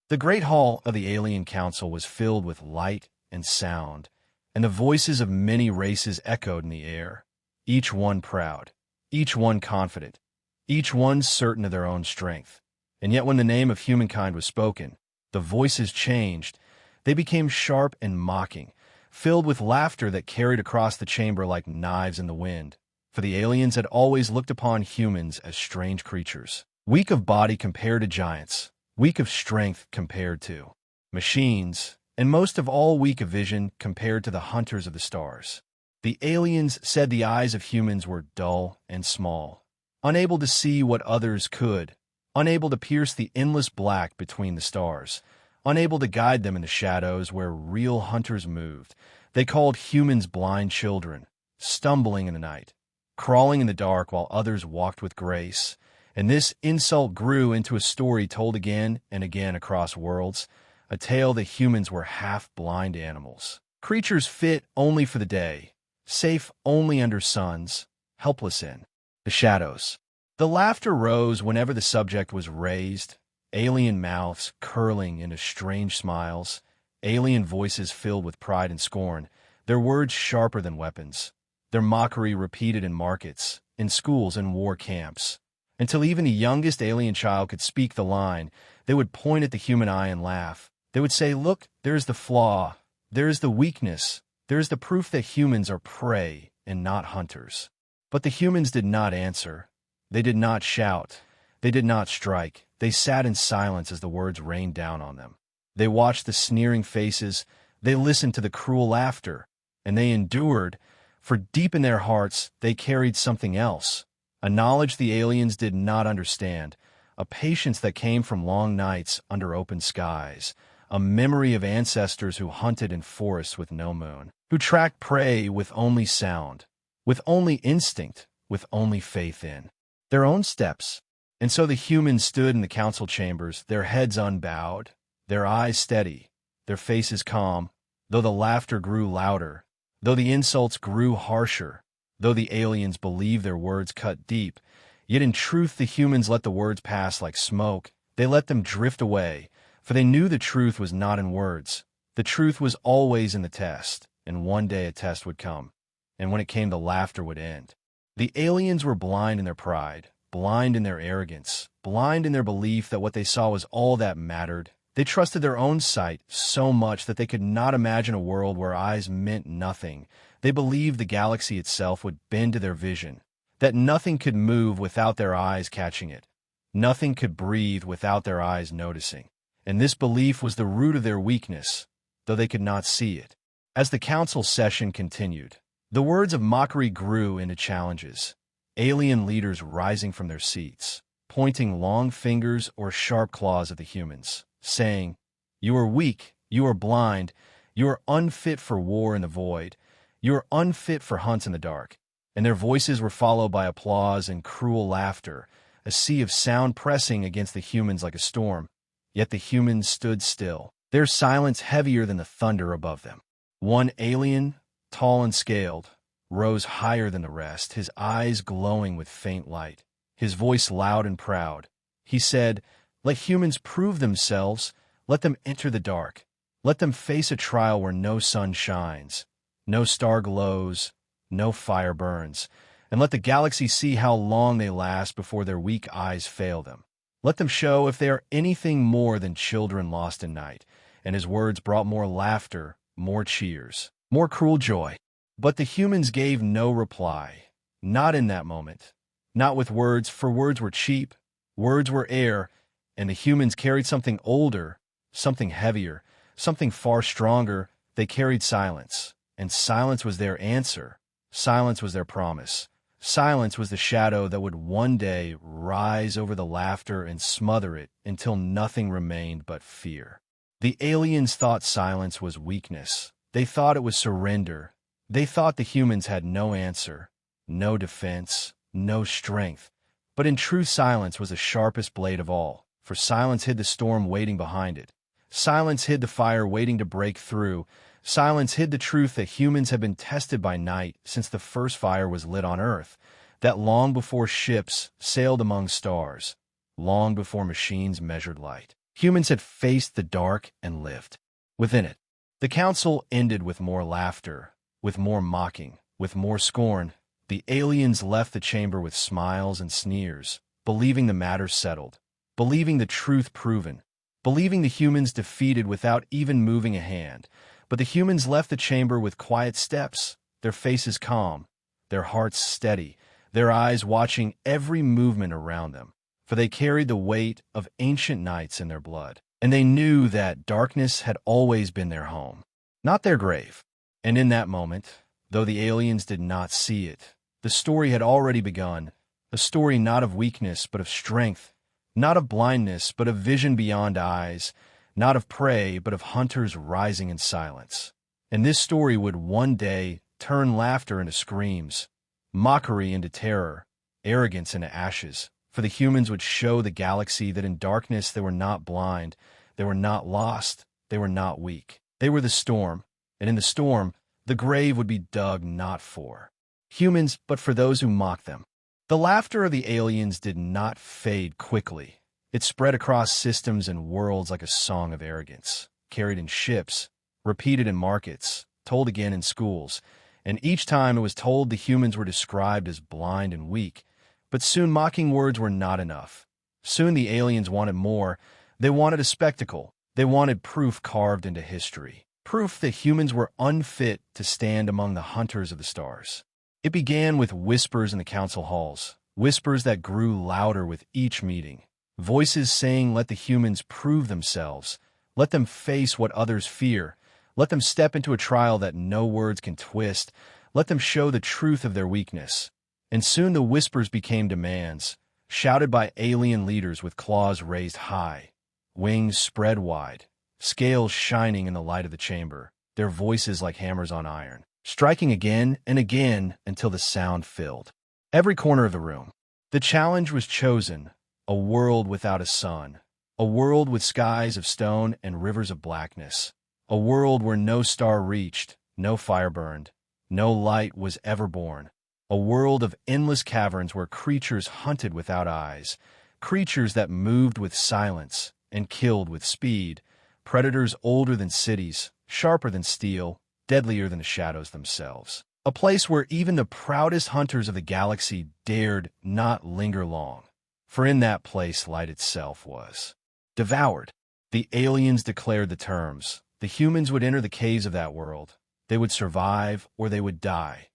The great hall of the Alien Council was filled with light and sound, and the voices of many races echoed in the air, each one proud, each one confident, each one certain of their own strength. And yet when the name of humankind was spoken, the voices changed. They became sharp and mocking, filled with laughter that carried across the chamber like knives in the wind. For the aliens had always looked upon humans as strange creatures, weak of body compared to giants, weak of strength compared to machines, and most of all weak of vision compared to the hunters of the stars. The aliens said the eyes of humans were dull and small, unable to see what others could, unable to pierce the endless black between the stars, unable to guide them in the shadows where real hunters moved. They called humans blind children, stumbling in the night, crawling in the dark while others walked with grace. And this insult grew into a story told again and again across worlds, a tale that humans were half-blind animals, creatures fit only for the day, safe only under suns, helpless in the shadows. The laughter rose whenever the subject was raised, alien mouths curling into strange smiles, alien voices filled with pride and scorn, their words sharper than weapons, their mockery repeated in markets, in schools and war camps. Until even the youngest alien child could speak the line, they would point at the human eye and laugh. They would say, "Look, there's the flaw, there's the weakness, there's the proof that humans are prey and not hunters." But the humans did not answer. They did not shout. They did not strike. They sat in silence as the words rained down on them. They watched the sneering faces. They listened to the cruel laughter. And they endured, for deep in their hearts they carried something else. A knowledge the aliens did not understand, a patience that came from long nights under open skies, a memory of ancestors who hunted in forests with no moon, who tracked prey with only sound, with only instinct, with only faith in their own steps. And so the humans stood in the council chambers, their heads unbowed, their eyes steady, their faces calm, though the laughter grew louder, though the insults grew harsher, though the aliens believed their words cut deep. Yet in truth the humans let the words pass like smoke. They let them drift away, for they knew the truth was not in words. The truth was always in the test, and one day a test would come. And when it came, the laughter would end. The aliens were blind in their pride, blind in their arrogance, blind in their belief that what they saw was all that mattered. They trusted their own sight so much that they could not imagine a world where eyes meant nothing. They believed the galaxy itself would bend to their vision, that nothing could move without their eyes catching it. Nothing could breathe without their eyes noticing. And this belief was the root of their weakness, though they could not see it. As the council session continued, the words of mockery grew into challenges, alien leaders rising from their seats, pointing long fingers or sharp claws at the humans, saying, "You are weak, you are blind, you are unfit for war in the void, you are unfit for hunts in the dark." And their voices were followed by applause and cruel laughter, a sea of sound pressing against the humans like a storm. Yet the humans stood still, their silence heavier than the thunder above them. One alien, tall and scaled, rose higher than the rest, his eyes glowing with faint light, his voice loud and proud. He said, "Let humans prove themselves, let them enter the dark, let them face a trial where no sun shines, no star glows, no fire burns, and let the galaxy see how long they last before their weak eyes fail them. Let them show if they are anything more than children lost in night." And his words brought more laughter, more cheers, more cruel joy. But the humans gave no reply, not in that moment, not with words, for words were cheap, words were air, and the humans carried something older, something heavier, something far stronger. They carried silence, and silence was their answer. Silence was their promise. Silence was the shadow that would one day rise over the laughter and smother it until nothing remained but fear. The aliens thought silence was weakness. They thought it was surrender. They thought the humans had no answer, no defense, no strength. But in truth, silence was the sharpest blade of all, for silence hid the storm waiting behind it. Silence hid the fire waiting to break through. Silence hid the truth that humans have been tested by night since the first fire was lit on Earth, that long before ships sailed among stars, long before machines measured light, Humans had faced the dark and lived within it. The council ended with more laughter, with more mocking, with more scorn. The aliens left the chamber with smiles and sneers, believing the matter settled, believing the truth proven, believing the humans defeated without even moving a hand. But the humans left the chamber with quiet steps, their faces calm, their hearts steady, their eyes watching every movement around them, for they carried the weight of ancient nights in their blood, and they knew that darkness had always been their home, not their grave. And in that moment, though the aliens did not see it, the story had already begun, a story not of weakness but of strength, not of blindness but of vision beyond eyes, not of prey but of hunters rising in silence. And this story would one day turn laughter into screams, mockery into terror, arrogance into ashes, for the humans would show the galaxy that in darkness they were not blind, they were not lost, they were not weak. They were the storm, and in the storm, the grave would be dug not for humans, but for those who mocked them. The laughter of the aliens did not fade quickly. It spread across systems and worlds like a song of arrogance, carried in ships, repeated in markets, told again in schools, and each time it was told the humans were described as blind and weak. But soon mocking words were not enough. Soon the aliens wanted more. They wanted a spectacle. They wanted proof carved into history. Proof that humans were unfit to stand among the hunters of the stars. It began with whispers in the council halls, whispers that grew louder with each meeting. Voices saying, let the humans prove themselves. Let them face what others fear. Let them step into a trial that no words can twist. Let them show the truth of their weakness. And soon the whispers became demands, shouted by alien leaders with claws raised high, wings spread wide, scales shining in the light of the chamber, their voices like hammers on iron, striking again and again until the sound filled every corner of the room. The challenge was chosen, a world without a sun, a world with skies of stone and rivers of blackness, a world where no star reached, no fire burned, no light was ever born, a world of endless caverns where creatures hunted without eyes, creatures that moved with silence and killed with speed, predators older than cities, sharper than steel, deadlier than the shadows themselves. A place where even the proudest hunters of the galaxy dared not linger long, for in that place light itself was devoured. The aliens declared the terms. The humans would enter the caves of that world. They would survive or they would die.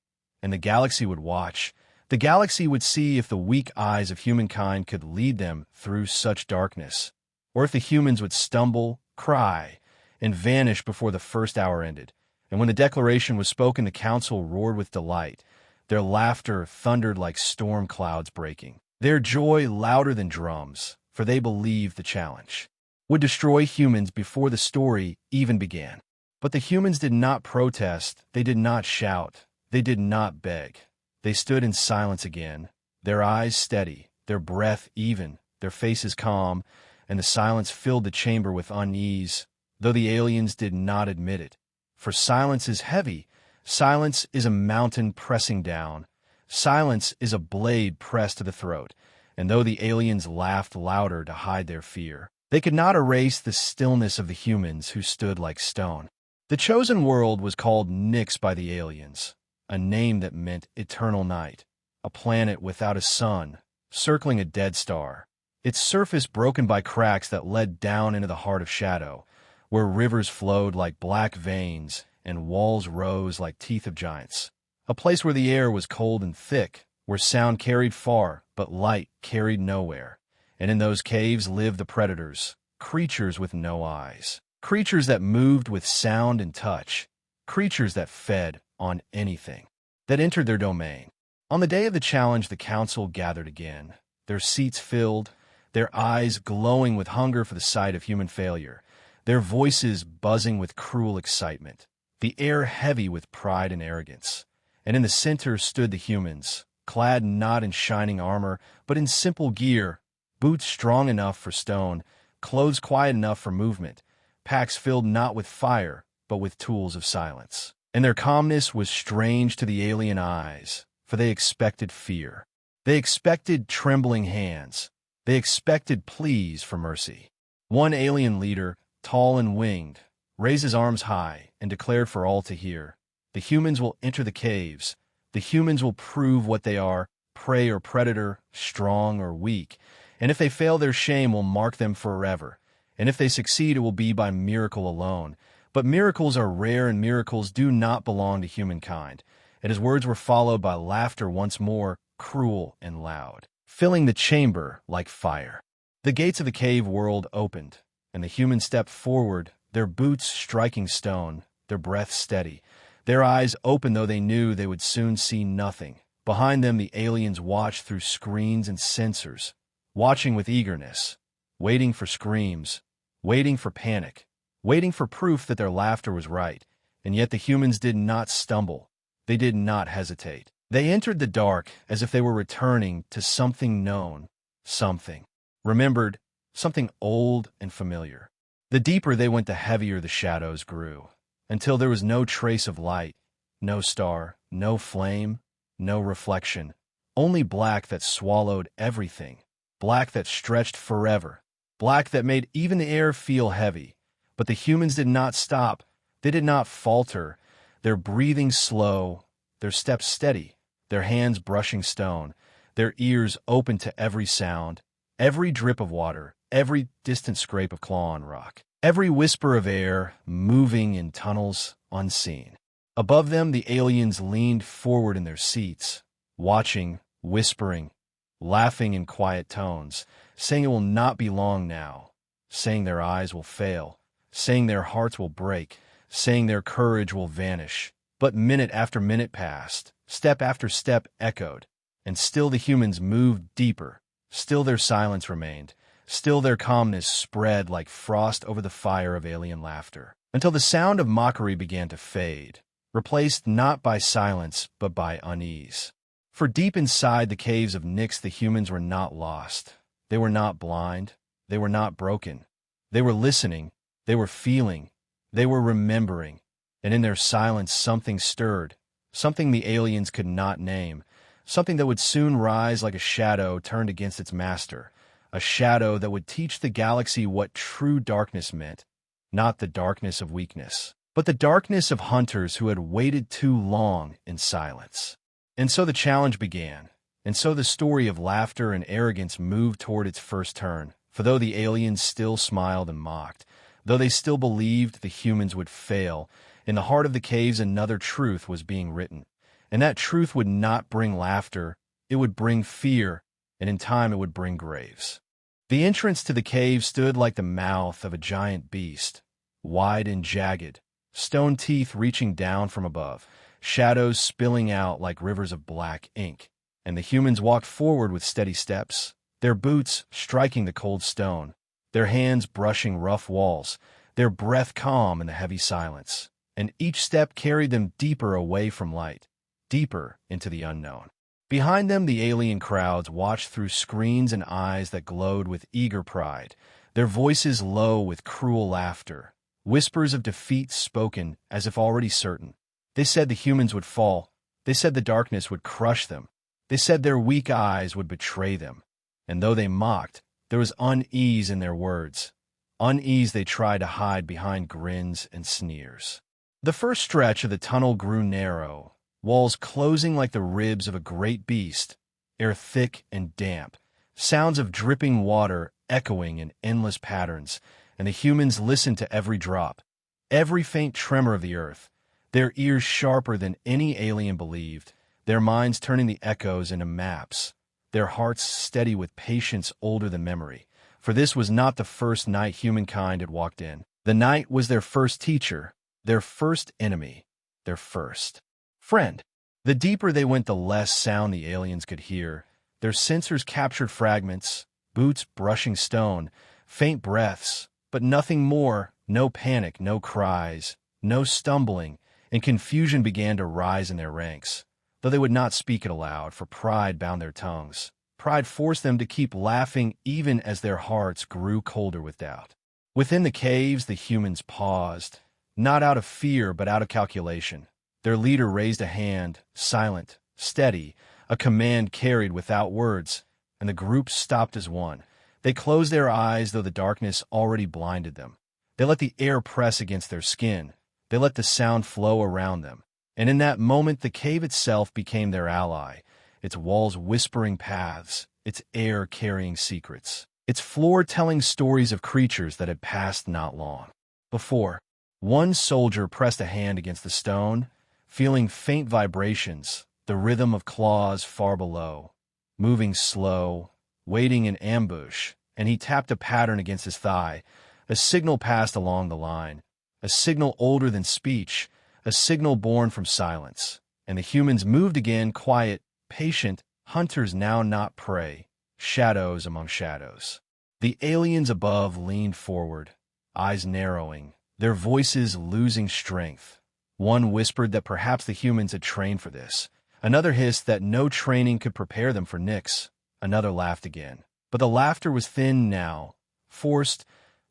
And the galaxy would watch. The galaxy would see if the weak eyes of humankind could lead them through such darkness, or if the humans would stumble, cry, and vanish before the first hour ended. And when the declaration was spoken, the council roared with delight. Their laughter thundered like storm clouds breaking. Their joy louder than drums, for they believed the challenge would destroy humans before the story even began. But the humans did not protest. They did not shout. They did not beg. They stood in silence again, their eyes steady, their breath even, their faces calm, and the silence filled the chamber with unease, though the aliens did not admit it. For silence is heavy. Silence is a mountain pressing down. Silence is a blade pressed to the throat. And though the aliens laughed louder to hide their fear, they could not erase the stillness of the humans who stood like stone. The chosen world was called Nyx by the aliens, a name that meant eternal night, a planet without a sun, circling a dead star, its surface broken by cracks that led down into the heart of shadow, where rivers flowed like black veins and walls rose like teeth of giants, a place where the air was cold and thick, where sound carried far but light carried nowhere. And in those caves lived the predators, creatures with no eyes, creatures that moved with sound and touch, creatures that fed on anything that entered their domain. On the day of the challenge, the council gathered again, their seats filled, their eyes glowing with hunger for the sight of human failure, their voices buzzing with cruel excitement, the air heavy with pride and arrogance. And in the center stood the humans, clad not in shining armor, but in simple gear, boots strong enough for stone, clothes quiet enough for movement, packs filled not with fire, but with tools of silence. And their calmness was strange to the alien eyes, for they expected fear. They expected trembling hands. They expected pleas for mercy. One alien leader, tall and winged, raised his arms high and declared for all to hear, "The humans will enter the caves. The humans will prove what they are, prey or predator, strong or weak. And if they fail, their shame will mark them forever. And if they succeed, it will be by miracle alone. But miracles are rare, and miracles do not belong to humankind." And his words were followed by laughter once more, cruel and loud, filling the chamber like fire. The gates of the cave world opened, and the humans stepped forward, their boots striking stone, their breath steady, their eyes open though they knew they would soon see nothing. Behind them, the aliens watched through screens and sensors, watching with eagerness, waiting for screams, waiting for panic, waiting for proof that their laughter was right. And yet the humans did not stumble. They did not hesitate. They entered the dark as if they were returning to something known, something remembered, something old and familiar. The deeper they went, the heavier the shadows grew, until there was no trace of light, no star, no flame, no reflection, only black that swallowed everything, black that stretched forever, black that made even the air feel heavy. But the humans did not stop. They did not falter, their breathing slow, their steps steady, their hands brushing stone, their ears open to every sound, every drip of water, every distant scrape of claw on rock, every whisper of air moving in tunnels unseen. Above them, the aliens leaned forward in their seats, watching, whispering, laughing in quiet tones, saying it will not be long now, saying their eyes will fail, saying their hearts will break, saying their courage will vanish. But minute after minute passed, step after step echoed, and still the humans moved deeper, still their silence remained, still their calmness spread like frost over the fire of alien laughter, until the sound of mockery began to fade, replaced not by silence but by unease. For deep inside the caves of Nyx, the humans were not lost. They were not blind. They were not broken. They were listening. They were feeling. They were remembering. And in their silence something stirred, something the aliens could not name, something that would soon rise like a shadow turned against its master, a shadow that would teach the galaxy what true darkness meant, not the darkness of weakness, but the darkness of hunters who had waited too long in silence. And so the challenge began, and so the story of laughter and arrogance moved toward its first turn, for though the aliens still smiled and mocked, though they still believed the humans would fail, in the heart of the caves another truth was being written, and that truth would not bring laughter, it would bring fear, and in time it would bring graves. The entrance to the cave stood like the mouth of a giant beast, wide and jagged, stone teeth reaching down from above, shadows spilling out like rivers of black ink, and the humans walked forward with steady steps, their boots striking the cold stone, their hands brushing rough walls, their breath calm in the heavy silence. And each step carried them deeper away from light, deeper into the unknown. Behind them, the alien crowds watched through screens and eyes that glowed with eager pride, their voices low with cruel laughter, whispers of defeat spoken as if already certain. They said the humans would fall. They said the darkness would crush them. They said their weak eyes would betray them. And though they mocked, there was unease in their words, unease they tried to hide behind grins and sneers. The first stretch of the tunnel grew narrow, walls closing like the ribs of a great beast, air thick and damp, sounds of dripping water echoing in endless patterns, and the humans listened to every drop, every faint tremor of the earth, their ears sharper than any alien believed, their minds turning the echoes into maps, their hearts steady with patience older than memory. For this was not the first night humankind had walked in. The night was their first teacher, their first enemy, their first friend. The deeper they went, the less sound the aliens could hear. Their sensors captured fragments, boots brushing stone, faint breaths, but nothing more, no panic, no cries, no stumbling, and confusion began to rise in their ranks. Though they would not speak it aloud, for pride bound their tongues. Pride forced them to keep laughing even as their hearts grew colder with doubt. Within the caves, the humans paused, not out of fear but out of calculation. Their leader raised a hand, silent, steady, a command carried without words, and the group stopped as one. They closed their eyes, though the darkness already blinded them. They let the air press against their skin. They let the sound flow around them. And in that moment, the cave itself became their ally, its walls whispering paths, its air carrying secrets, its floor telling stories of creatures that had passed not long before. One soldier pressed a hand against the stone, feeling faint vibrations, the rhythm of claws far below, moving slow, waiting in ambush, and he tapped a pattern against his thigh. A signal passed along the line, a signal older than speech, a signal born from silence. And the humans moved again, quiet, patient, hunters now not prey, shadows among shadows. The aliens above leaned forward, eyes narrowing, their voices losing strength. One whispered that perhaps the humans had trained for this. Another hissed that no training could prepare them for Nyx. Another laughed again. But the laughter was thin now, forced,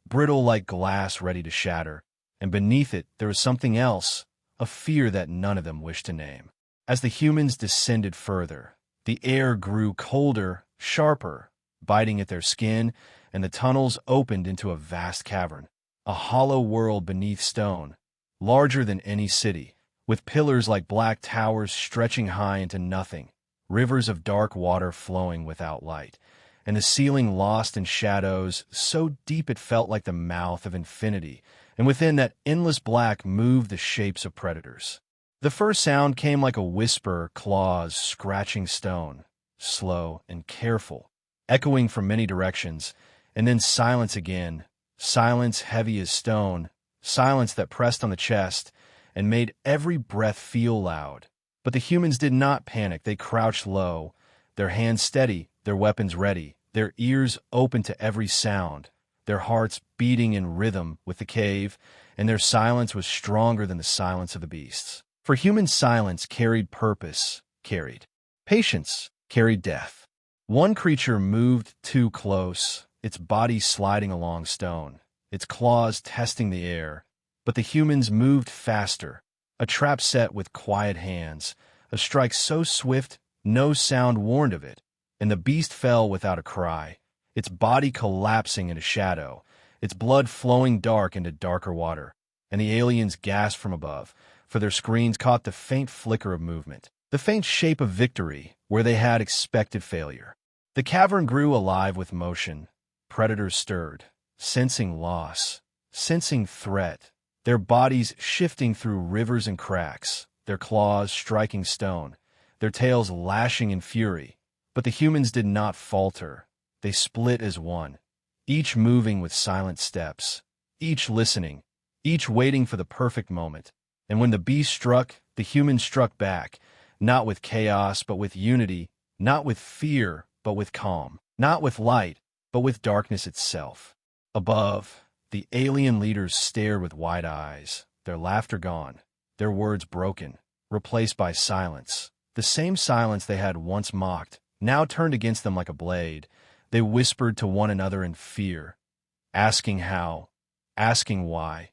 brittle like glass ready to shatter. And beneath it there was something else, a fear that none of them wished to name. As the humans descended further, the air grew colder, sharper, biting at their skin, and the tunnels opened into a vast cavern, a hollow world beneath stone, larger than any city, with pillars like black towers stretching high into nothing, rivers of dark water flowing without light, and the ceiling lost in shadows so deep it felt like the mouth of infinity, and within that endless black moved the shapes of predators. The first sound came like a whisper, claws scratching stone, slow and careful, echoing from many directions, and then silence again, silence heavy as stone, silence that pressed on the chest and made every breath feel loud. But the humans did not panic. They crouched low, their hands steady, their weapons ready, their ears open to every sound, their hearts beating in rhythm with the cave, and their silence was stronger than the silence of the beasts. For human silence carried purpose, carried patience, carried death. One creature moved too close, its body sliding along stone, its claws testing the air. But the humans moved faster, a trap set with quiet hands, a strike so swift no sound warned of it, and the beast fell without a cry, its body collapsing into shadow, its blood flowing dark into darker water. And the aliens gasped from above, for their screens caught the faint flicker of movement, the faint shape of victory where they had expected failure. The cavern grew alive with motion. Predators stirred, sensing loss, sensing threat, their bodies shifting through rivers and cracks, their claws striking stone, their tails lashing in fury. But the humans did not falter. They split as one, each moving with silent steps, each listening, each waiting for the perfect moment. And when the beast struck, the humans struck back, not with chaos, but with unity, not with fear, but with calm, not with light, but with darkness itself. Above, the alien leaders stared with wide eyes, their laughter gone, their words broken, replaced by silence. The same silence they had once mocked, now turned against them like a blade. They whispered to one another in fear, asking how, asking why,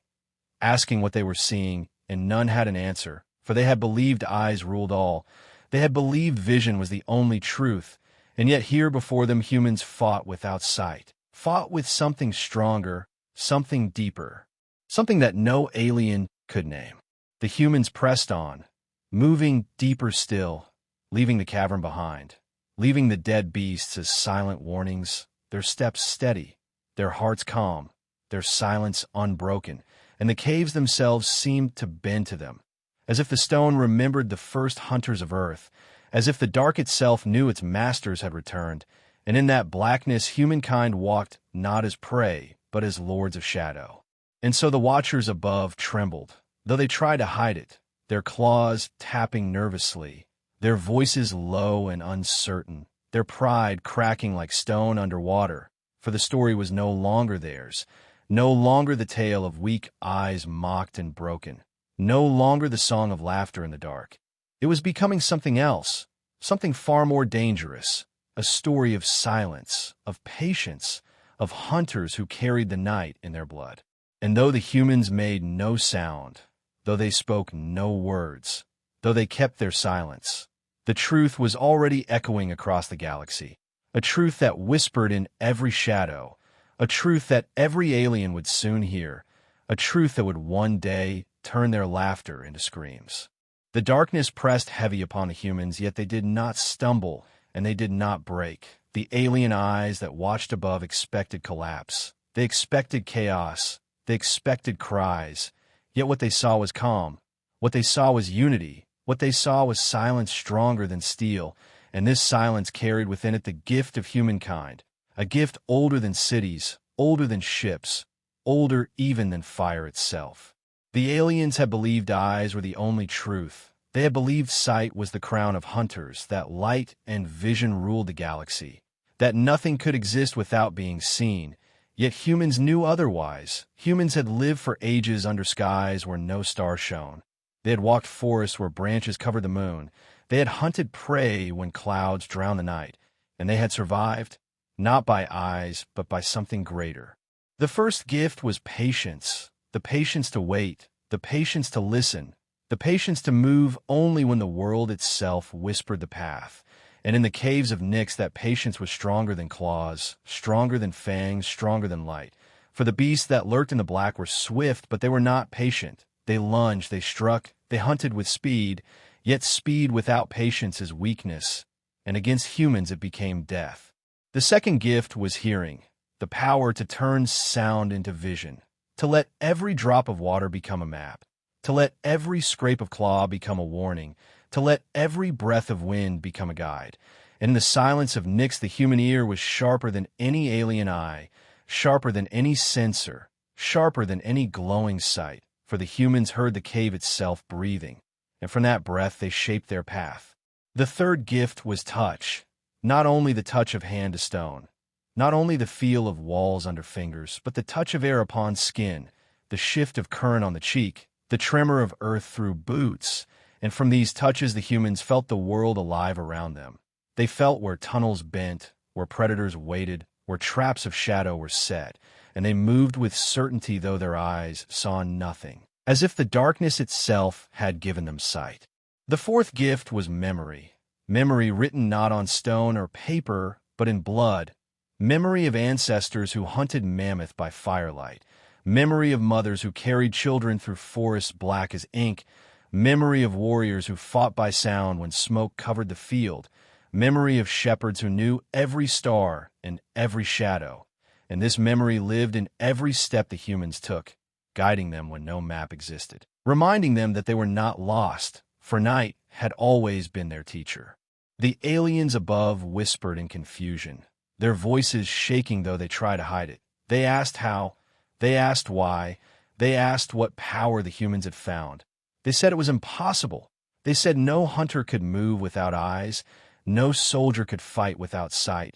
asking what they were seeing, and none had an answer, for they had believed eyes ruled all. They had believed vision was the only truth, and yet here before them humans fought without sight, fought with something stronger, something deeper, something that no alien could name. The humans pressed on, moving deeper still, leaving the cavern behind, leaving the dead beasts as silent warnings, their steps steady, their hearts calm, their silence unbroken, and the caves themselves seemed to bend to them, as if the stone remembered the first hunters of Earth, as if the dark itself knew its masters had returned, and in that blackness humankind walked not as prey, but as lords of shadow. And so the watchers above trembled, though they tried to hide it, their claws tapping nervously, their voices low and uncertain, their pride cracking like stone underwater, for the story was no longer theirs, no longer the tale of weak eyes mocked and broken, no longer the song of laughter in the dark. It was becoming something else, something far more dangerous, a story of silence, of patience, of hunters who carried the night in their blood. And though the humans made no sound, though they spoke no words, though they kept their silence, the truth was already echoing across the galaxy, a truth that whispered in every shadow, a truth that every alien would soon hear, a truth that would one day turn their laughter into screams. The darkness pressed heavy upon the humans, yet they did not stumble, and they did not break. The alien eyes that watched above expected collapse. They expected chaos. They expected cries. Yet what they saw was calm. What they saw was unity. What they saw was silence stronger than steel, and this silence carried within it the gift of humankind, a gift older than cities, older than ships, older even than fire itself. The aliens had believed eyes were the only truth. They had believed sight was the crown of hunters, that light and vision ruled the galaxy, that nothing could exist without being seen. Yet humans knew otherwise. Humans had lived for ages under skies where no star shone. They had walked forests where branches covered the moon. They had hunted prey when clouds drowned the night. And they had survived, not by eyes, but by something greater. The first gift was patience. The patience to wait. The patience to listen. The patience to move only when the world itself whispered the path. And in the caves of Nyx, that patience was stronger than claws, stronger than fangs, stronger than light. For the beasts that lurked in the black were swift, but they were not patient. They lunged, they struck, they hunted with speed, yet speed without patience is weakness, and against humans it became death. The second gift was hearing, the power to turn sound into vision, to let every drop of water become a map, to let every scrape of claw become a warning, to let every breath of wind become a guide. And in the silence of Nyx, the human ear was sharper than any alien eye, sharper than any sensor, sharper than any glowing sight, for the humans heard the cave itself breathing, and from that breath they shaped their path. The third gift was touch, not only the touch of hand to stone, not only the feel of walls under fingers, but the touch of air upon skin, the shift of current on the cheek, the tremor of earth through boots. And from these touches the humans felt the world alive around them. They felt where tunnels bent, where predators waited, where traps of shadow were set, and they moved with certainty though their eyes saw nothing, as if the darkness itself had given them sight. The fourth gift was memory, memory written not on stone or paper, but in blood, memory of ancestors who hunted mammoth by firelight, memory of mothers who carried children through forests black as ink, memory of warriors who fought by sound when smoke covered the field, memory of shepherds who knew every star and every shadow, and this memory lived in every step the humans took, guiding them when no map existed, reminding them that they were not lost, for night had always been their teacher. The aliens above whispered in confusion, their voices shaking though they tried to hide it. They asked how, they asked why, they asked what power the humans had found. They said it was impossible. They said no hunter could move without eyes, no soldier could fight without sight,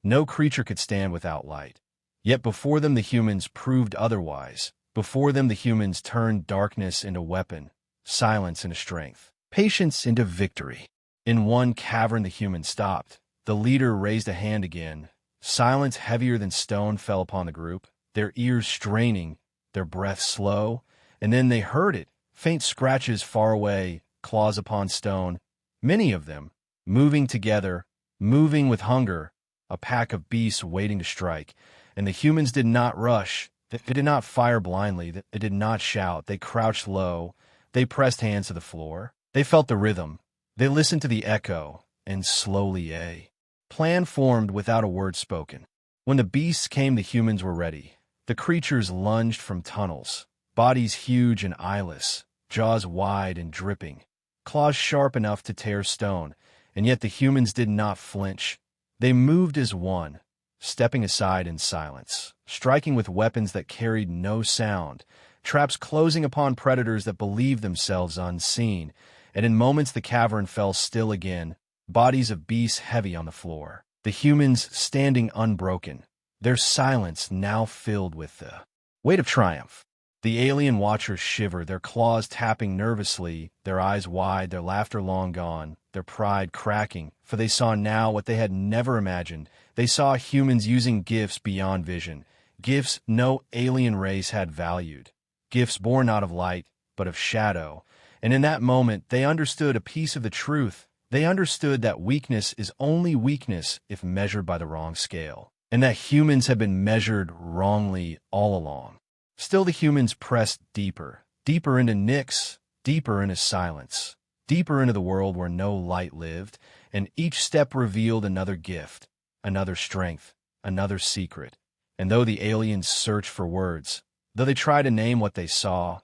no creature could stand without light. Yet before them the humans proved otherwise. Before them the humans turned darkness into weapon, silence into strength, patience into victory. In one cavern the humans stopped. The leader raised a hand again. Silence heavier than stone fell upon the group, their ears straining, their breath slow, and then they heard it. Faint scratches far away, claws upon stone, many of them, moving together, moving with hunger, a pack of beasts waiting to strike. And the humans did not rush, they did not fire blindly, they did not shout, they crouched low, they pressed hands to the floor, they felt the rhythm, they listened to the echo, and slowly a plan formed without a word spoken. When the beasts came the humans were ready. The creatures lunged from tunnels, bodies huge and eyeless, jaws wide and dripping, claws sharp enough to tear stone, and yet the humans did not flinch. They moved as one, stepping aside in silence, striking with weapons that carried no sound, traps closing upon predators that believed themselves unseen, and in moments the cavern fell still again, bodies of beasts heavy on the floor, the humans standing unbroken, their silence now filled with the weight of triumph. The alien watchers shivered, their claws tapping nervously, their eyes wide, their laughter long gone, their pride cracking, for they saw now what they had never imagined. They saw humans using gifts beyond vision, gifts no alien race had valued, gifts born not of light, but of shadow. And in that moment, they understood a piece of the truth. They understood that weakness is only weakness if measured by the wrong scale, and that humans have been measured wrongly all along. Still, the humans pressed deeper, deeper into Nyx, deeper into silence, deeper into the world where no light lived, and each step revealed another gift, another strength, another secret. And though the aliens searched for words, though they tried to name what they saw,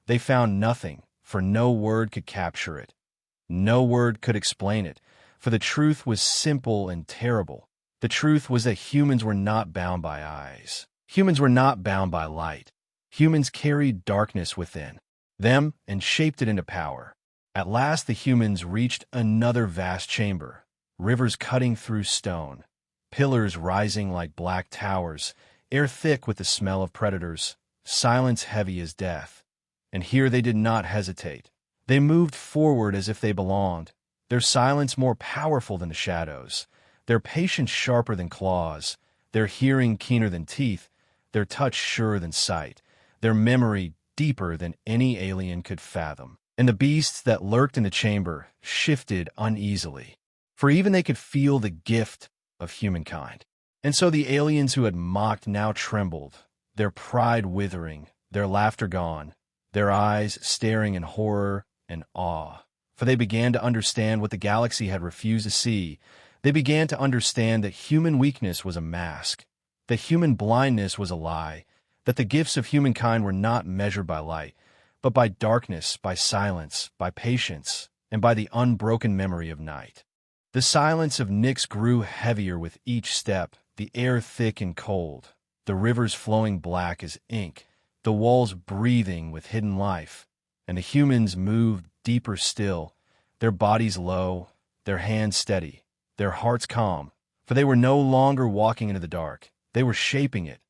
they found nothing, for no word could capture it. No word could explain it, for the truth was simple and terrible. The truth was that humans were not bound by eyes. Humans were not bound by light. Humans carried darkness within them and shaped it into power. At last the humans reached another vast chamber, rivers cutting through stone, pillars rising like black towers, air thick with the smell of predators, silence heavy as death. And here they did not hesitate. They moved forward as if they belonged, their silence more powerful than the shadows, their patience sharper than claws, their hearing keener than teeth, their touch surer than sight, their memory deeper than any alien could fathom. And the beasts that lurked in the chamber shifted uneasily, for even they could feel the gift of humankind. And so the aliens who had mocked now trembled, their pride withering, their laughter gone, their eyes staring in horror and awe. For they began to understand what the galaxy had refused to see. They began to understand that human weakness was a mask, that human blindness was a lie, that the gifts of humankind were not measured by light, but by darkness, by silence, by patience, and by the unbroken memory of night. The silence of Nyx grew heavier with each step, the air thick and cold, the rivers flowing black as ink, the walls breathing with hidden life, and the humans moved deeper still, their bodies low, their hands steady, their hearts calm, for they were no longer walking into the dark. They were shaping it,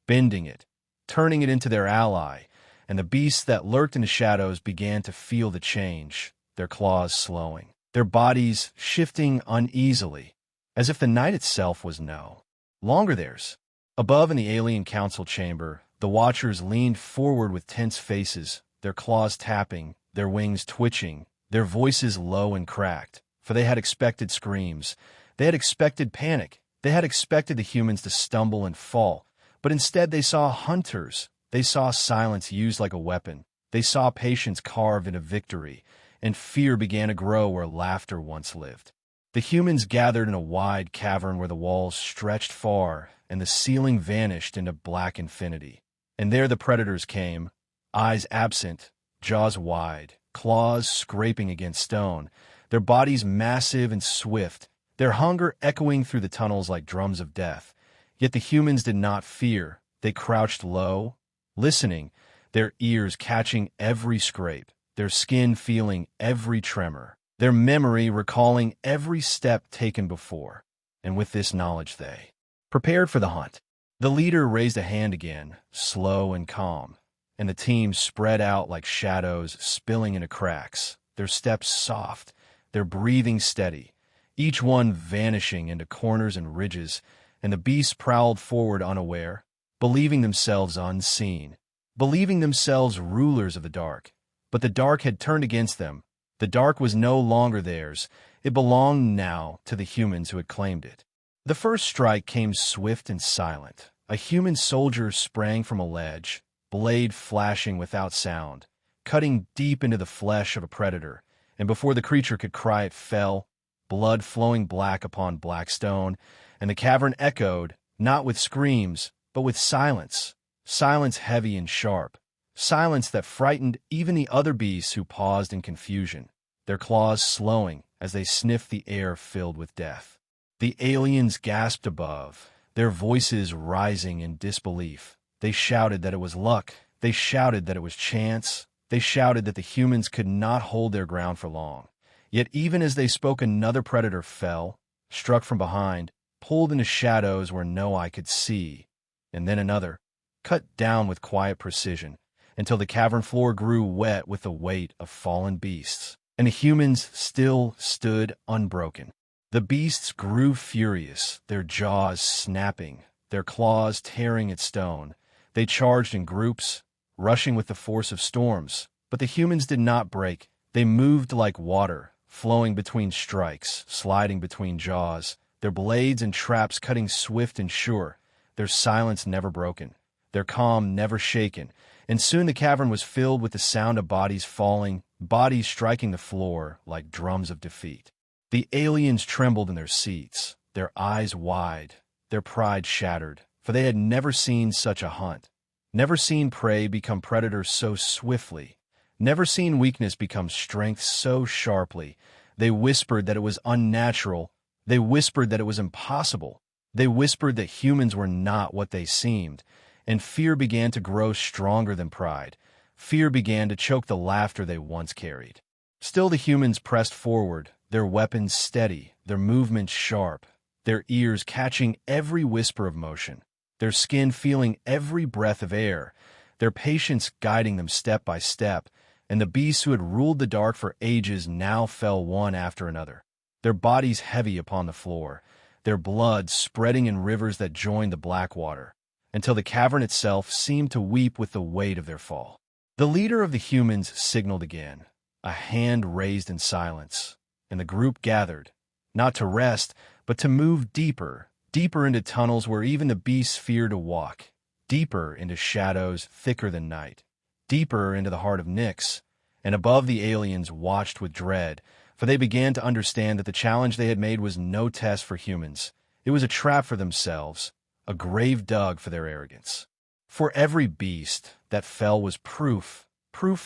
bending it, turning it into their ally, and the beasts that lurked in the shadows began to feel the change, their claws slowing, their bodies shifting uneasily, as if the night itself was no longer theirs. Above in the alien council chamber, the watchers leaned forward with tense faces, their claws tapping, their wings twitching, their voices low and cracked, for they had expected screams. They had expected panic. They had expected the humans to stumble and fall, but instead they saw hunters. They saw silence used like a weapon. They saw patience carved into victory, and fear began to grow where laughter once lived. The humans gathered in a wide cavern where the walls stretched far and the ceiling vanished into black infinity. And there the predators came, eyes absent, jaws wide, claws scraping against stone, their bodies massive and swift, their hunger echoing through the tunnels like drums of death. Yet the humans did not fear. They crouched low, listening, their ears catching every scrape, their skin feeling every tremor, their memory recalling every step taken before. And with this knowledge they prepared for the hunt. The leader raised a hand again, slow and calm, and the team spread out like shadows spilling into cracks, their steps soft, their breathing steady, each one vanishing into corners and ridges, and the beasts prowled forward unaware, believing themselves unseen, believing themselves rulers of the dark. But the dark had turned against them. The dark was no longer theirs. It belonged now to the humans who had claimed it. The first strike came swift and silent. A human soldier sprang from a ledge, blade flashing without sound, cutting deep into the flesh of a predator, and before the creature could cry it fell, blood flowing black upon black stone, and the cavern echoed, not with screams, but with silence, silence heavy and sharp, silence that frightened even the other beasts who paused in confusion, their claws slowing as they sniffed the air filled with death. The aliens gasped above, their voices rising in disbelief. They shouted that it was luck. They shouted that it was chance. They shouted that the humans could not hold their ground for long. Yet even as they spoke, another predator fell, struck from behind, pulled into shadows where no eye could see, and then another, cut down with quiet precision, until the cavern floor grew wet with the weight of fallen beasts, and the humans still stood unbroken. The beasts grew furious, their jaws snapping, their claws tearing at stone. They charged in groups, rushing with the force of storms, but the humans did not break. They moved like water, flowing between strikes, sliding between jaws, their blades and traps cutting swift and sure, their silence never broken, their calm never shaken, and soon the cavern was filled with the sound of bodies falling, bodies striking the floor like drums of defeat. The aliens trembled in their seats, their eyes wide, their pride shattered, for they had never seen such a hunt, never seen prey become predator so swiftly, never seen weakness become strength so sharply. They whispered that it was unnatural. They whispered that it was impossible. They whispered that humans were not what they seemed, and fear began to grow stronger than pride. Fear began to choke the laughter they once carried. Still the humans pressed forward, their weapons steady, their movements sharp, their ears catching every whisper of motion, their skin feeling every breath of air, their patience guiding them step by step, and the beasts who had ruled the dark for ages now fell one after another, their bodies heavy upon the floor, their blood spreading in rivers that joined the black water, until the cavern itself seemed to weep with the weight of their fall. The leader of the humans signaled again, a hand raised in silence, and the group gathered, not to rest, but to move deeper, deeper into tunnels where even the beasts feared to walk, deeper into shadows thicker than night, deeper into the heart of Nyx, and above the aliens watched with dread, for they began to understand that the challenge they had made was no test for humans. It was a trap for themselves, a grave dug for their arrogance. For every beast that fell was proof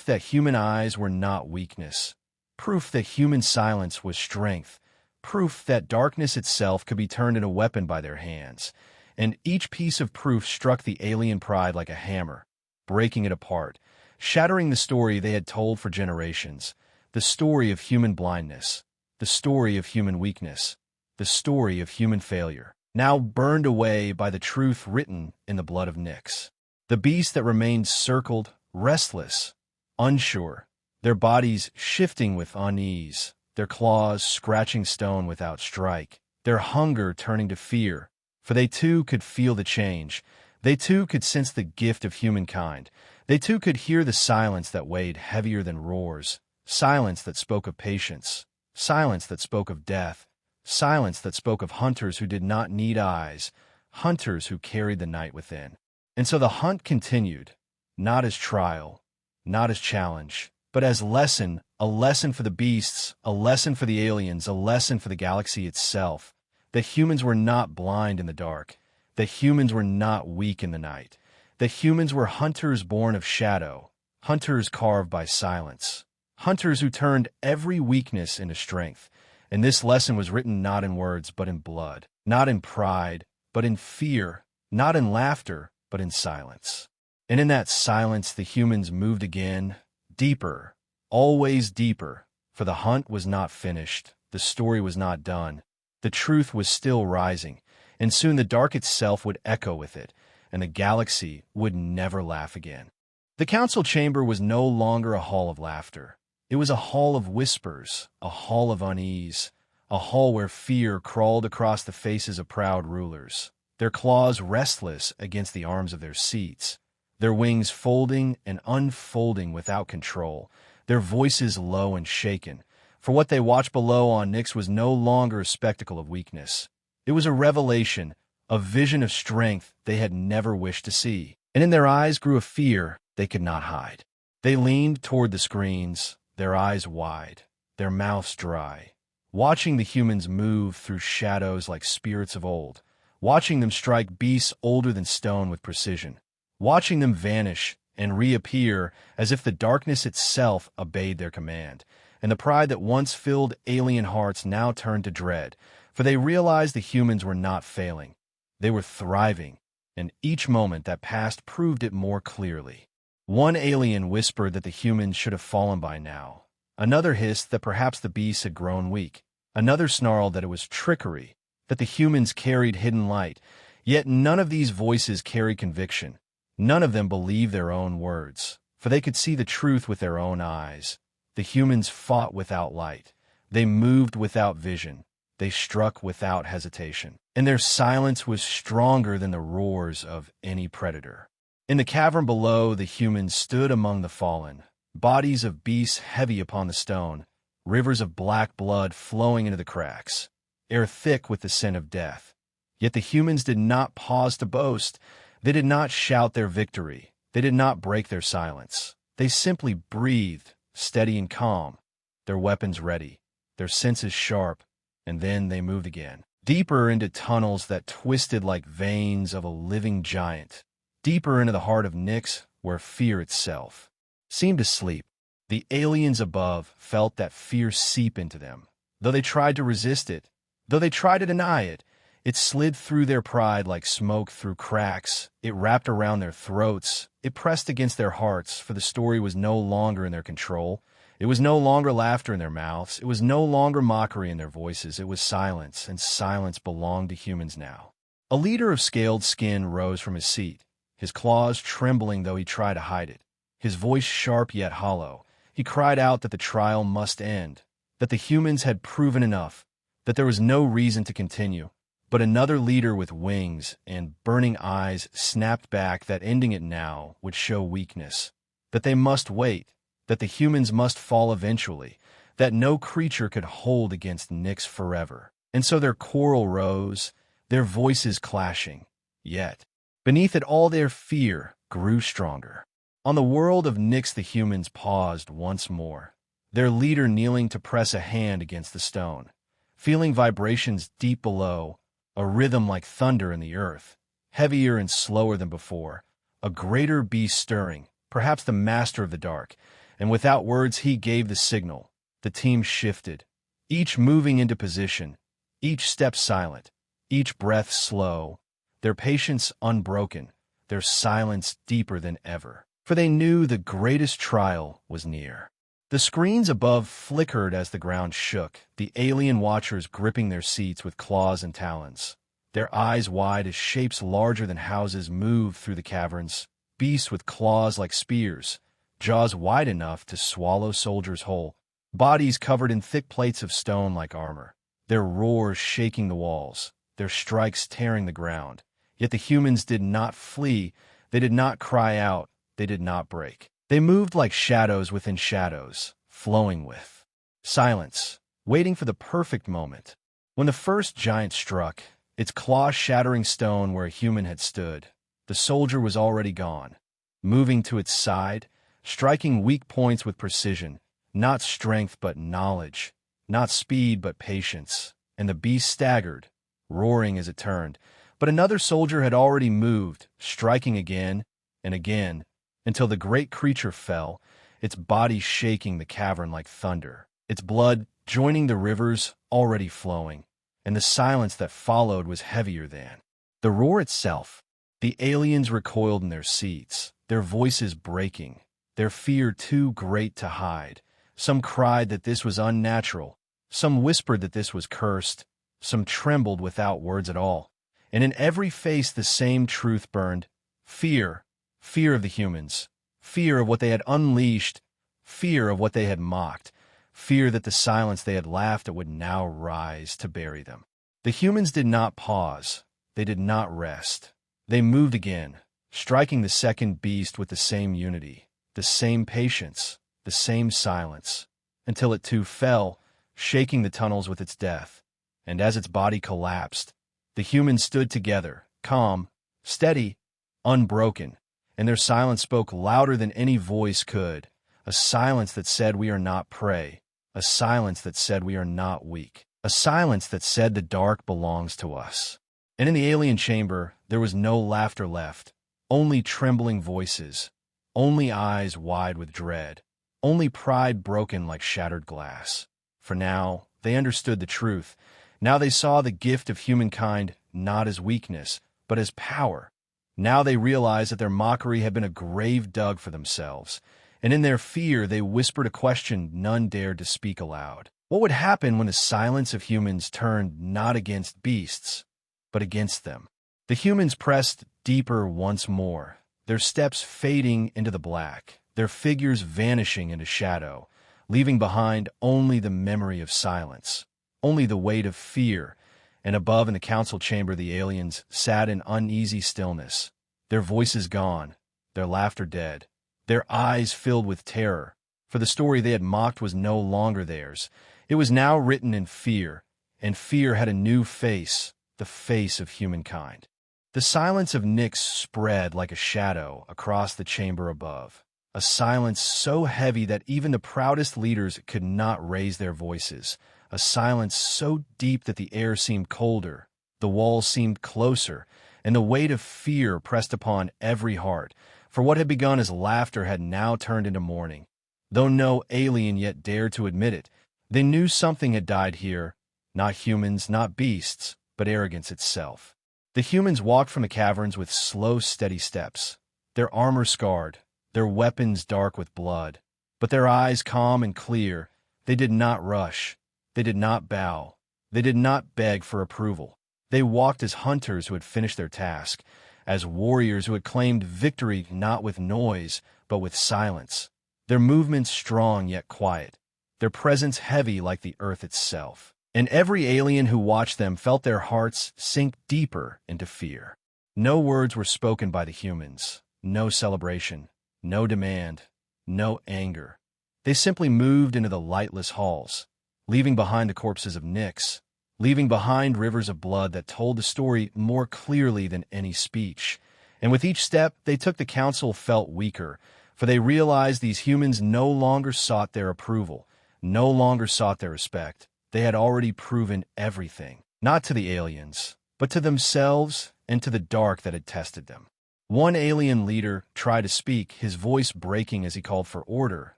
that human eyes were not weakness, proof that human silence was strength, proof that darkness itself could be turned into a weapon by their hands. And each piece of proof struck the alien pride like a hammer, breaking it apart, shattering the story they had told for generations, the story of human blindness, the story of human weakness, the story of human failure, now burned away by the truth written in the blood of Nyx. The beasts that remained circled, restless, unsure, their bodies shifting with unease, their claws scratching stone without strike, their hunger turning to fear, for they too could feel the change. They too could sense the gift of humankind. They too could hear the silence that weighed heavier than roars, silence that spoke of patience, silence that spoke of death, silence that spoke of hunters who did not need eyes, hunters who carried the night within. And so the hunt continued, not as trial, not as challenge, but as lesson, a lesson for the beasts, a lesson for the aliens, a lesson for the galaxy itself. The humans were not blind in the dark. The humans were not weak in the night. The humans were hunters born of shadow, hunters carved by silence, hunters who turned every weakness into strength. And this lesson was written not in words, but in blood, not in pride, but in fear, not in laughter, but in silence. And in that silence, the humans moved again, deeper, always deeper, for the hunt was not finished, the story was not done, the truth was still rising, and soon the dark itself would echo with it, and the galaxy would never laugh again. The council chamber was no longer a hall of laughter. It was a hall of whispers, a hall of unease, a hall where fear crawled across the faces of proud rulers, their claws restless against the arms of their seats, their wings folding and unfolding without control, their voices low and shaken, for what they watched below on Nyx was no longer a spectacle of weakness. It was a revelation, a vision of strength they had never wished to see, and in their eyes grew a fear they could not hide. They leaned toward the screens, their eyes wide, their mouths dry, watching the humans move through shadows like spirits of old, watching them strike beasts older than stone with precision, watching them vanish and reappear as if the darkness itself obeyed their command. And the pride that once filled alien hearts now turned to dread, for they realized the humans were not failing. They were thriving, and each moment that passed proved it more clearly. One alien whispered that the humans should have fallen by now. Another hissed that perhaps the beasts had grown weak. Another snarled that it was trickery, that the humans carried hidden light. Yet none of these voices carried conviction. None of them believed their own words, for they could see the truth with their own eyes. The humans fought without light. They moved without vision. They struck without hesitation. And their silence was stronger than the roars of any predator. In the cavern below, the humans stood among the fallen, bodies of beasts heavy upon the stone, rivers of black blood flowing into the cracks, air thick with the scent of death. Yet the humans did not pause to boast. They did not shout their victory. They did not break their silence. They simply breathed, steady and calm, their weapons ready, their senses sharp, and then they moved again. Deeper into tunnels that twisted like veins of a living giant. Deeper into the heart of Nyx, where fear itself seemed to sleep. The aliens above felt that fear seep into them. Though they tried to resist it, though they tried to deny it, it slid through their pride like smoke through cracks. It wrapped around their throats. It pressed against their hearts, for the story was no longer in their control. It was no longer laughter in their mouths. It was no longer mockery in their voices. It was silence, and silence belonged to humans now. A leader of scaled skin rose from his seat, his claws trembling though he tried to hide it, his voice sharp yet hollow. He cried out that the trial must end, that the humans had proven enough, that there was no reason to continue. But another leader with wings and burning eyes snapped back that ending it now would show weakness, that they must wait, that the humans must fall eventually, that no creature could hold against Nyx forever. And so their quarrel rose, their voices clashing. Yet, beneath it all their fear grew stronger. On the world of Nyx the humans paused once more, their leader kneeling to press a hand against the stone, feeling vibrations deep below, a rhythm like thunder in the earth, heavier and slower than before, a greater beast stirring, perhaps the master of the dark, and without words he gave the signal. The team shifted, each moving into position, each step silent, each breath slow, their patience unbroken, their silence deeper than ever. For they knew the greatest trial was near. The screens above flickered as the ground shook, the alien watchers gripping their seats with claws and talons, their eyes wide as shapes larger than houses moved through the caverns, beasts with claws like spears, jaws wide enough to swallow soldiers whole, bodies covered in thick plates of stone like armor, their roars shaking the walls, their strikes tearing the ground. Yet the humans did not flee, they did not cry out, they did not break. They moved like shadows within shadows, flowing with silence, waiting for the perfect moment. When the first giant struck, its claw-shattering stone where a human had stood, the soldier was already gone, moving to its side, striking weak points with precision, not strength but knowledge, not speed but patience, and the beast staggered, roaring as it turned. But another soldier had already moved, striking again and again, until the great creature fell, its body shaking the cavern like thunder, its blood joining the rivers already flowing, and the silence that followed was heavier than the roar itself. The aliens recoiled in their seats, their voices breaking, their fear too great to hide. Some cried that this was unnatural, some whispered that this was cursed, some trembled without words at all. And in every face the same truth burned: fear. Fear of the humans, fear of what they had unleashed, fear of what they had mocked, fear that the silence they had laughed at would now rise to bury them. The humans did not pause, they did not rest. They moved again, striking the second beast with the same unity, the same patience, the same silence, until it too fell, shaking the tunnels with its death. And as its body collapsed, the humans stood together, calm, steady, unbroken, and their silence spoke louder than any voice could, a silence that said we are not prey, a silence that said we are not weak, a silence that said the dark belongs to us. And in the alien chamber, there was no laughter left, only trembling voices, only eyes wide with dread, only pride broken like shattered glass. For now, they understood the truth. Now they saw the gift of humankind not as weakness, but as power. Now they realized that their mockery had been a grave dug for themselves, and in their fear they whispered a question none dared to speak aloud. What would happen when the silence of humans turned not against beasts, but against them? The humans pressed deeper once more, their steps fading into the black, their figures vanishing into shadow, leaving behind only the memory of silence, only the weight of fear. And above in the council chamber the aliens sat in uneasy stillness, their voices gone, their laughter dead, their eyes filled with terror, for the story they had mocked was no longer theirs. It was now written in fear, and fear had a new face, the face of humankind. The silence of Nyx spread like a shadow across the chamber above, a silence so heavy that even the proudest leaders could not raise their voices, a silence so deep that the air seemed colder, the walls seemed closer, and the weight of fear pressed upon every heart, for what had begun as laughter had now turned into mourning. Though no alien yet dared to admit it, they knew something had died here, not humans, not beasts, but arrogance itself. The humans walked from the caverns with slow, steady steps, their armor scarred, their weapons dark with blood, but their eyes calm and clear. They did not rush, they did not bow, they did not beg for approval. They walked as hunters who had finished their task, as warriors who had claimed victory not with noise, but with silence. Their movements strong yet quiet, their presence heavy like the earth itself. And every alien who watched them felt their hearts sink deeper into fear. No words were spoken by the humans, no celebration, no demand, no anger. They simply moved into the lightless halls, leaving behind the corpses of Nyx, leaving behind rivers of blood that told the story more clearly than any speech. And with each step they took, the council felt weaker, for they realized these humans no longer sought their approval, no longer sought their respect. They had already proven everything, not to the aliens, but to themselves and to the dark that had tested them. One alien leader tried to speak, his voice breaking as he called for order,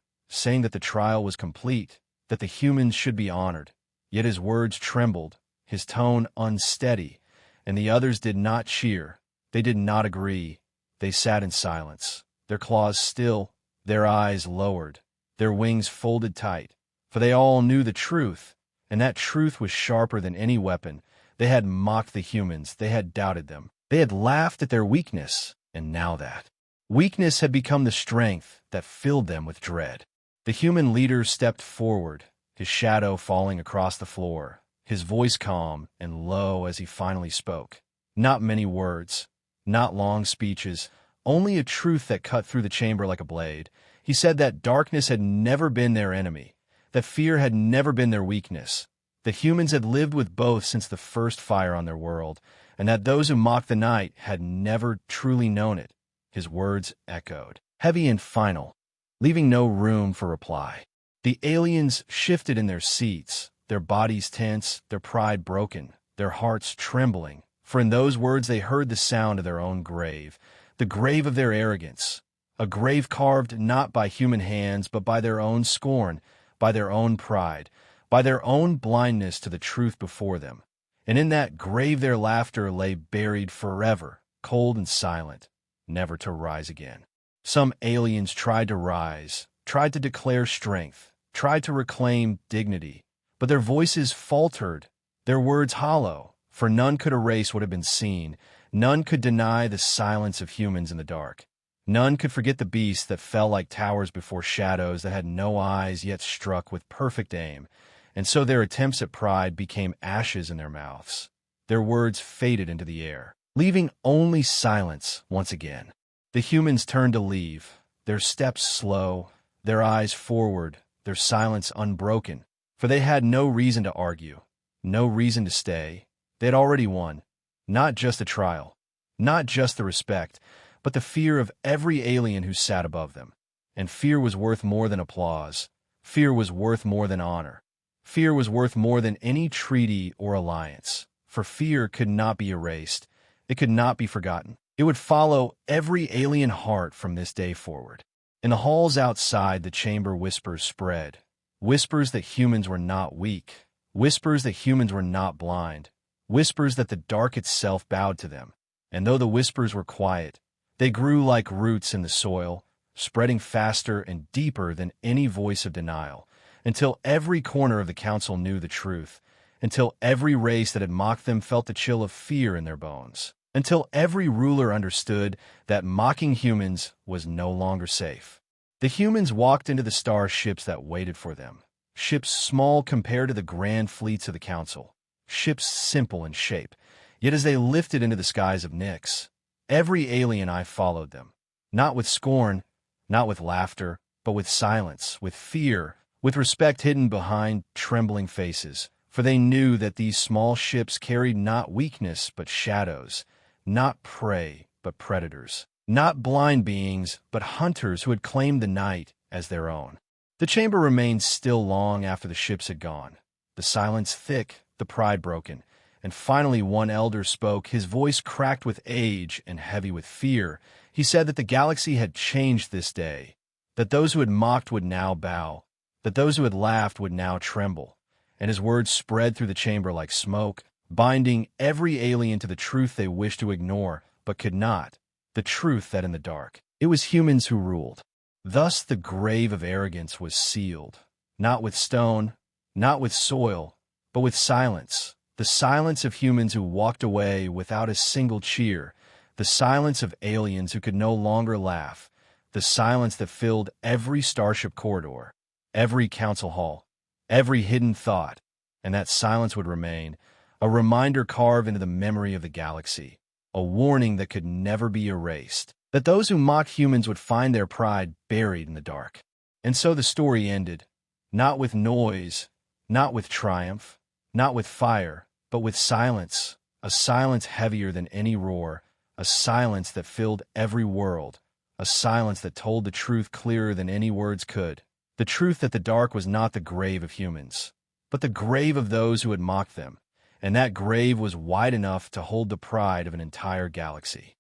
saying that the trial was complete, that the humans should be honored. Yet his words trembled, his tone unsteady, and the others did not cheer. They did not agree. They sat in silence, their claws still, their eyes lowered, their wings folded tight, for they all knew the truth, and that truth was sharper than any weapon. They had mocked the humans, they had doubted them, they had laughed at their weakness, and now that weakness had become the strength that filled them with dread. The human leader stepped forward, his shadow falling across the floor, his voice calm and low as he finally spoke. Not many words, not long speeches, only a truth that cut through the chamber like a blade. He said that darkness had never been their enemy, that fear had never been their weakness, that humans had lived with both since the first fire on their world, and that those who mocked the night had never truly known it. His words echoed, heavy and final, leaving no room for reply. The aliens shifted in their seats, their bodies tense, their pride broken, their hearts trembling, for in those words they heard the sound of their own grave, the grave of their arrogance, a grave carved not by human hands but by their own scorn, by their own pride, by their own blindness to the truth before them. And in that grave their laughter lay buried forever, cold and silent, never to rise again. Some aliens tried to rise, tried to declare strength, tried to reclaim dignity, but their voices faltered, their words hollow, for none could erase what had been seen, none could deny the silence of humans in the dark. None could forget the beasts that fell like towers before shadows, that had no eyes yet struck with perfect aim, and so their attempts at pride became ashes in their mouths. Their words faded into the air, leaving only silence once again. The humans turned to leave, their steps slow, their eyes forward, their silence unbroken, for they had no reason to argue, no reason to stay. They had already won, not just the trial, not just the respect, but the fear of every alien who sat above them. And fear was worth more than applause. Fear was worth more than honor. Fear was worth more than any treaty or alliance, for fear could not be erased. It could not be forgotten. It would follow every alien heart from this day forward. In the halls outside the chamber, whispers spread. Whispers that humans were not weak. Whispers that humans were not blind. Whispers that the dark itself bowed to them. And though the whispers were quiet, they grew like roots in the soil, spreading faster and deeper than any voice of denial, until every corner of the council knew the truth, until every race that had mocked them felt the chill of fear in their bones, until every ruler understood that mocking humans was no longer safe. The humans walked into the starships that waited for them, ships small compared to the grand fleets of the council, ships simple in shape, yet as they lifted into the skies of Nyx, every alien eye followed them, not with scorn, not with laughter, but with silence, with fear, with respect hidden behind trembling faces. For they knew that these small ships carried not weakness but shadows, not prey but predators, not blind beings but hunters who had claimed the night as their own. The chamber remained still long after the ships had gone, the silence thick, the pride broken, and finally one elder spoke, his voice cracked with age and heavy with fear. He said that the galaxy had changed this day, that those who had mocked would now bow, that those who had laughed would now tremble. And his words spread through the chamber like smoke, binding every alien to the truth they wished to ignore, but could not, the truth that in the dark, it was humans who ruled. Thus the grave of arrogance was sealed, not with stone, not with soil, but with silence, the silence of humans who walked away without a single cheer, the silence of aliens who could no longer laugh, the silence that filled every starship corridor, every council hall, every hidden thought, and that silence would remain, a reminder carved into the memory of the galaxy, a warning that could never be erased, that those who mocked humans would find their pride buried in the dark. And so the story ended, not with noise, not with triumph, not with fire, but with silence, a silence heavier than any roar, a silence that filled every world, a silence that told the truth clearer than any words could. The truth that the dark was not the grave of humans, but the grave of those who had mocked them, and that grave was wide enough to hold the pride of an entire galaxy.